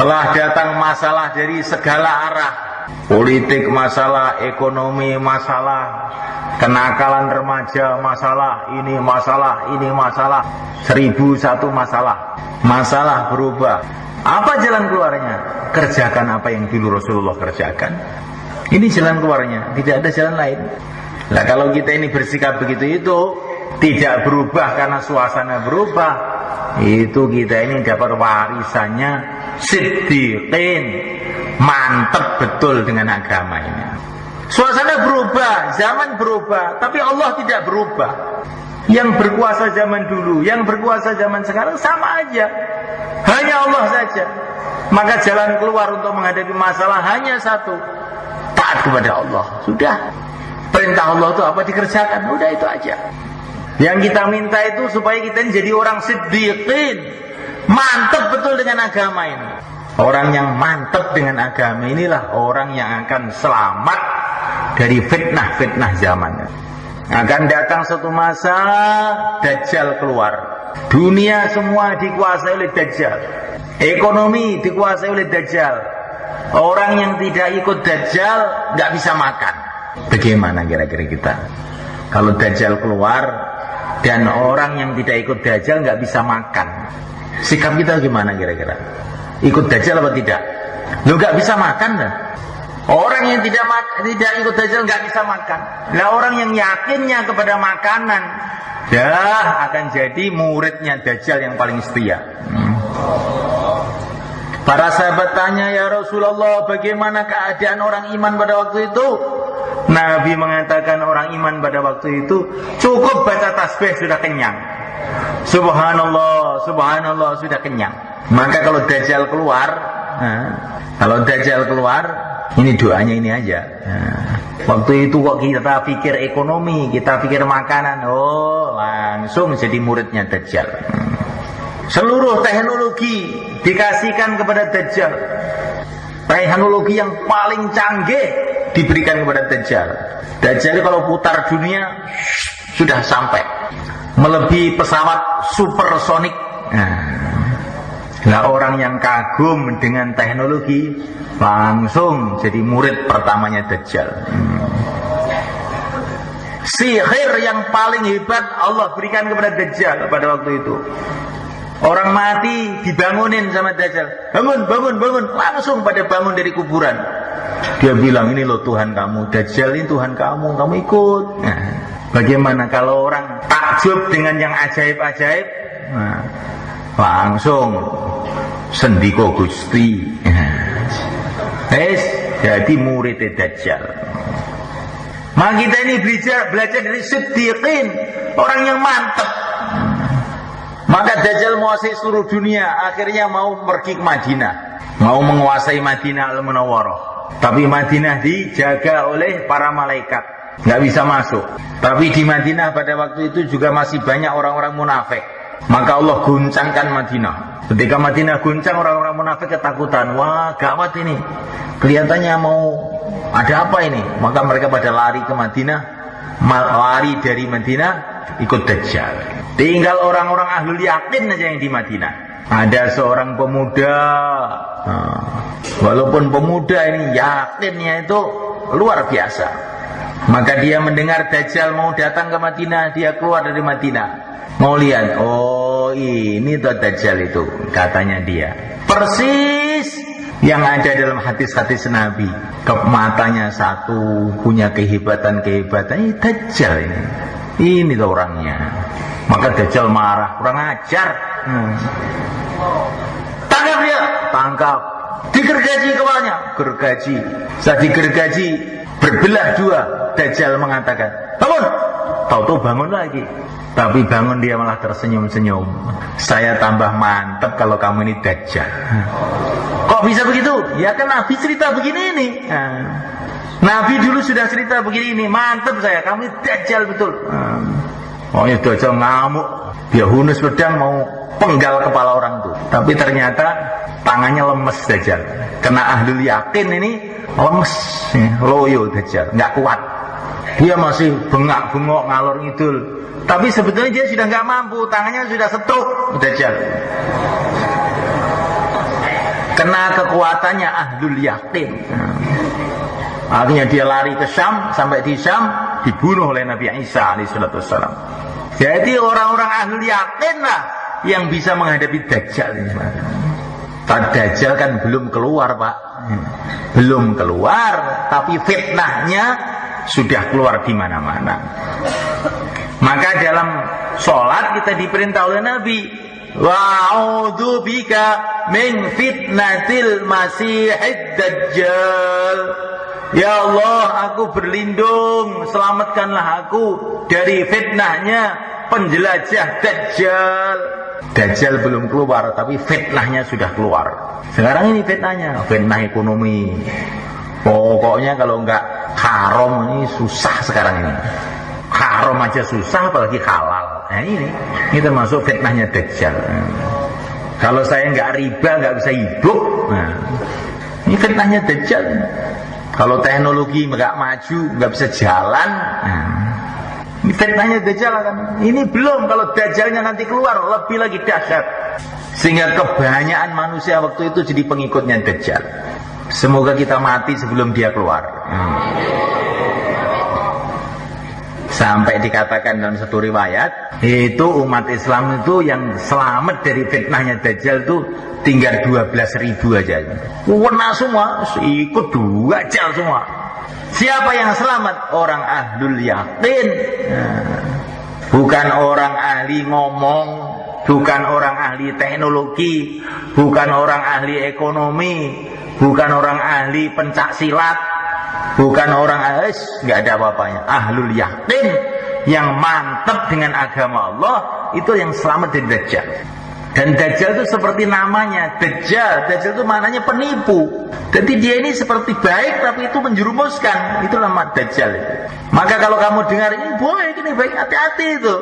Telah datang masalah dari segala arah. Politik masalah, ekonomi masalah, kenakalan remaja masalah, ini masalah, ini masalah. 1001 masalah. Masalah berubah. Apa jalan keluarnya? Kerjakan apa yang dulu Rasulullah kerjakan. Ini jalan keluarnya, tidak ada jalan lain. Nah, kalau kita ini bersikap begitu itu tidak berubah karena suasana berubah, itu kita ini dapat warisannya siddiqin, mantep betul dengan agama ini. Suasana berubah, zaman berubah, tapi Allah tidak berubah. Yang berkuasa zaman dulu, yang berkuasa zaman sekarang sama aja, hanya Allah saja. Maka jalan keluar untuk menghadapi masalah hanya satu, taat kepada Allah. Sudah, perintah Allah itu apa dikerjakan, udah itu aja. Yang kita minta itu supaya kita jadi orang siddiqin, mantap betul dengan agama ini. Orang yang mantap dengan agama inilah orang yang akan selamat dari fitnah-fitnah zamannya. Akan datang suatu masa Dajjal keluar. Dunia semua dikuasai oleh Dajjal. Ekonomi dikuasai oleh Dajjal. Orang yang tidak ikut Dajjal nggak bisa makan. Bagaimana kira-kira kita? Kalau Dajjal keluar dan orang yang tidak ikut Dajjal nggak bisa makan, sikap kita gimana kira-kira? Ikut Dajjal apa tidak? Lu nggak bisa makan dah. Orang yang tidak ikut Dajjal nggak bisa makan. Nah, orang yang yakinnya kepada makanan, dah akan jadi muridnya Dajjal yang paling setia. Para sahabat tanya, ya Rasulullah, bagaimana keadaan orang iman pada waktu itu? Nabi mengatakan orang iman pada waktu itu cukup baca tasbih sudah kenyang. Subhanallah, subhanallah, sudah kenyang. Maka kalau Dajjal keluar, ini doanya ini aja. Waktu itu kok kita pikir ekonomi, kita pikir makanan, oh langsung jadi muridnya Dajjal. Seluruh teknologi dikasihkan kepada Dajjal. Teknologi yang paling canggih diberikan kepada Dajjal. Dajjal kalau putar dunia sudah sampai melebihi pesawat supersonik. Nah, orang yang kagum dengan teknologi langsung jadi murid pertamanya Dajjal. Sihir yang paling hebat Allah berikan kepada Dajjal pada waktu itu. Orang mati dibangunin sama Dajjal. Bangun, bangun, bangun. Langsung pada bangun dari kuburan. Dia bilang, ini loh Tuhan kamu. Dajjal ini Tuhan kamu, kamu ikut. Nah, bagaimana kalau orang takjub dengan yang ajaib-ajaib? Nah, langsung sendiko Gusti. Jadi murid Dajjal. Maka kita ini belajar dari siddiqin, orang yang mantap. Maka Dajjal menguasai seluruh dunia. Akhirnya mau pergi ke Madinah, mau menguasai Madinah Al-Munawwarah. Tapi Madinah dijaga oleh para malaikat, nggak bisa masuk. Tapi di Madinah pada waktu itu juga masih banyak orang-orang munafik. Maka Allah guncangkan Madinah. Ketika Madinah guncang, orang-orang munafik ketakutan. Wah, gawat ini. Kelihatannya mau ada apa ini? Maka mereka pada lari ke Madinah. Lari dari Madinah ikut Dajjal. Tinggal orang-orang ahlul yakin aja yang di Madinah. Ada seorang pemuda, walaupun pemuda ini yakinnya itu luar biasa. Maka dia mendengar Dajjal mau datang ke Madinah, dia keluar dari Madinah. Mau lihat, oh ini tuh Dajjal itu, katanya dia. Persis yang ada dalam hadis-hadis Nabi. Matanya satu, punya kehebatan-kehebatan. Ini Dajjal ini. Ini tuh orangnya. Maka Dajjal marah, kurang ajar. Tangkap dia, tangkap. Digergaji kepalanya, gergaji. Saat digergaji, berbelah dua. Dajjal mengatakan, bangun. Tahu-tahu bangun lagi. Tapi bangun dia malah tersenyum-senyum. Saya tambah mantap kalau kamu ini Dajjal. Kok bisa begitu? Ya kan Nabi cerita begini ini. Nabi dulu sudah cerita begini ini. Mantap saya, kamu ini Dajjal betul. Oh ya Dajjal ngamuk. Dia hunus pedang mau penggal kepala orang itu. Tapi ternyata tangannya lemes Dajjal. Kena ahlul yakin ini lemes, loyo Dajjal, nggak kuat. Dia masih bengak-bengok ngalor ngidul. Tapi sebetulnya dia sudah nggak mampu, tangannya sudah setruk Dajjal. kena kekuatannya ahlul yakin. Akhirnya dia lari ke Syam, sampai di Syam dibunuh oleh Nabi Isa alaihissalam. Jadi orang-orang ahlul yakin lah yang bisa menghadapi Dajjal ini. Dajjal kan belum keluar, Pak. Belum keluar, tapi fitnahnya sudah keluar di mana-mana. Maka dalam sholat kita diperintah oleh Nabi, wa'udzu bika min fitnatil masiihid dajjal. Ya Allah, aku berlindung, selamatkanlah aku dari fitnahnya penjelajah Dajjal. Dajjal belum keluar, tapi fitnahnya sudah keluar. Sekarang ini fitnahnya, fitnah ekonomi. Pokoknya kalau enggak haram ini susah sekarang ini. Haram aja susah, apalagi halal. Nah ini termasuk fitnahnya Dajjal. Kalau saya enggak riba, enggak bisa hidup. Nah, ini fitnahnya Dajjal. Kalau teknologi enggak maju, enggak bisa jalan. Nah, ini fitnahnya Dajjal kan. Ini belum, kalau Dajjalnya nanti keluar lebih lagi dahsyat. Sehingga kebanyakan manusia waktu itu jadi pengikutnya Dajjal. Semoga kita mati sebelum dia keluar. Sampai dikatakan dalam satu riwayat, itu umat Islam itu yang selamat dari fitnahnya Dajjal itu tinggal 12.000 aja. Kena semua, ikut Dajjal semua. Siapa yang selamat? Orang ahlul yakin. Bukan orang ahli ngomong, bukan orang ahli teknologi, bukan orang ahli ekonomi, bukan orang ahli pencak silat, bukan orang ahli, nggak ada apa-apanya. Ahlul yakin yang mantap dengan agama Allah, itu yang selamat dari Dajjal. Dan Dajjal itu seperti namanya, Dajjal itu maknanya penipu. Jadi dia ini seperti baik tapi itu menjerumuskan. Itu nama Dajjal itu. Maka kalau kamu dengar ini baik, ini baik, hati-hati itu.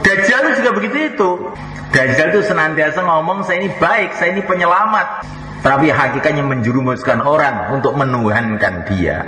Dajjal itu juga begitu itu. Dajjal itu senantiasa ngomong saya ini baik, saya ini penyelamat. Tapi hakikatnya menjerumuskan orang untuk menuhankan dia.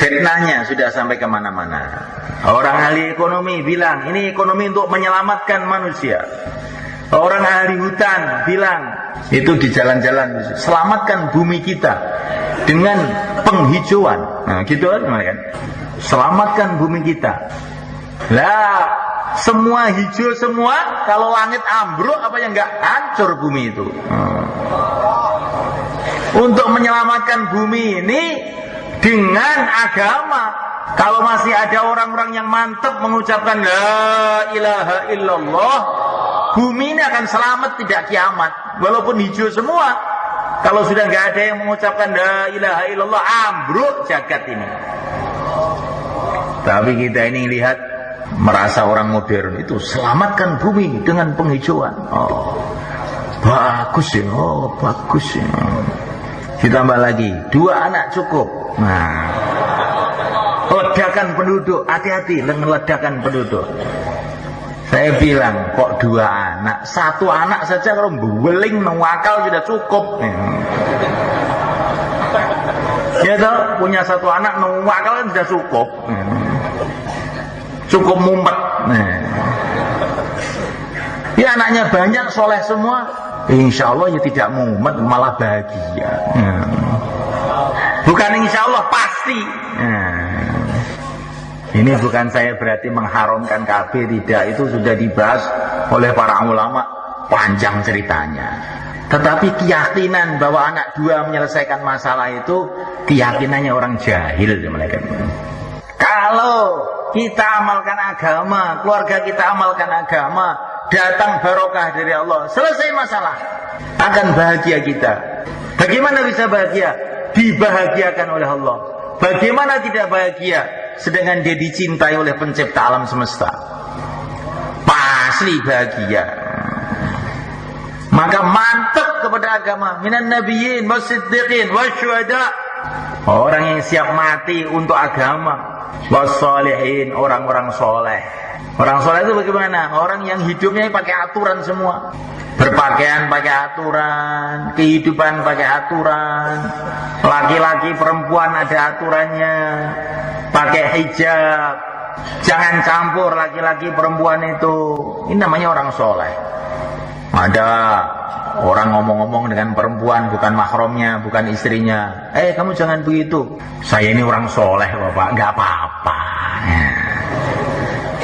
Fitnahnya sudah sampai kemana-mana. Orang ahli ekonomi bilang ini ekonomi untuk menyelamatkan manusia. Orang ahli hutan bilang itu di jalan-jalan selamatkan bumi kita dengan penghijauan. Nah, gitu kan? Selamatkan bumi kita. Lah, semua hijau semua, kalau langit ambruk apa yang enggak hancur bumi itu. Untuk menyelamatkan bumi ini dengan agama. Kalau masih ada orang-orang yang mantap mengucapkan la ilaha illallah, bumi ini akan selamat tidak kiamat. Walaupun hijau semua, kalau sudah nggak ada yang mengucapkan la ilaha illallah, ambruk jagat ini. Tapi kita ini lihat merasa orang modern itu selamatkan bumi dengan penghijauan. Oh, bagus ya, oh bagus ya. Ditambah lagi 2 anak cukup. Nah, ledakan penduduk, hati-hati ledakan penduduk. Saya bilang kok 2 anak, 1 anak saja kalau beweling mewakal sudah cukup. Ya toh, punya 1 anak mewakal kan sudah cukup. Cukup mumet. Ya anaknya banyak, soleh semua, insya Allah ya tidak mumet, malah bahagia. Bukan insya Allah, pasti. Ini bukan saya berarti mengharamkan KB, tidak. Itu sudah dibahas oleh para ulama, panjang ceritanya. Tetapi keyakinan bahwa anak 2 menyelesaikan masalah itu keyakinannya orang jahil. Kalau kita amalkan agama, keluarga kita amalkan agama, datang barokah dari Allah, selesai masalah, akan bahagia kita. Bagaimana bisa bahagia? Dibahagiakan oleh Allah. Bagaimana tidak bahagia? Sedangkan dia dicintai oleh pencipta alam semesta. Pasti bahagia. Maka mantap kepada agama. Minan nabiyyin wasiddiqin wasyuhada. Orang yang siap mati untuk agama. Wassalihin, orang-orang soleh. Orang soleh itu bagaimana? Orang yang hidupnya pakai aturan semua. Berpakaian pakai aturan, kehidupan pakai aturan, laki-laki perempuan ada aturannya, pakai hijab, jangan campur laki-laki perempuan itu. Ini namanya orang soleh. Ada orang ngomong-ngomong dengan perempuan bukan mahramnya, bukan istrinya. Kamu jangan begitu. Saya ini orang soleh Bapak, nggak apa-apa.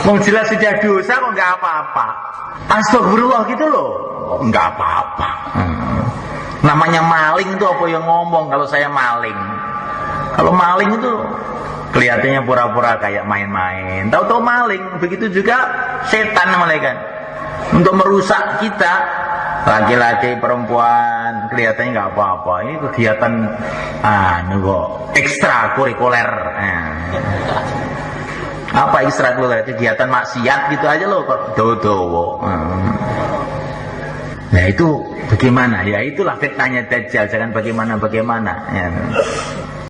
Mau jelas sudah dosa kok nggak apa-apa. Astagfirullah gitu loh, nggak apa-apa. Namanya maling itu apa yang ngomong kalau saya maling? Kalau maling itu kelihatannya pura-pura kayak main-main. Tahu-tahu maling. Begitu juga setan malaikat. Untuk merusak kita, laki-laki, perempuan, kelihatannya nggak apa-apa. Ini kegiatan kok ekstrakurikuler. Apa ekstrakurikuler? Kegiatan maksiat gitu aja loh kok. Dodo. Nah itu bagaimana? Ya itulah fitnahnya Dajjal. Jangan bagaimana-bagaimana. Ya.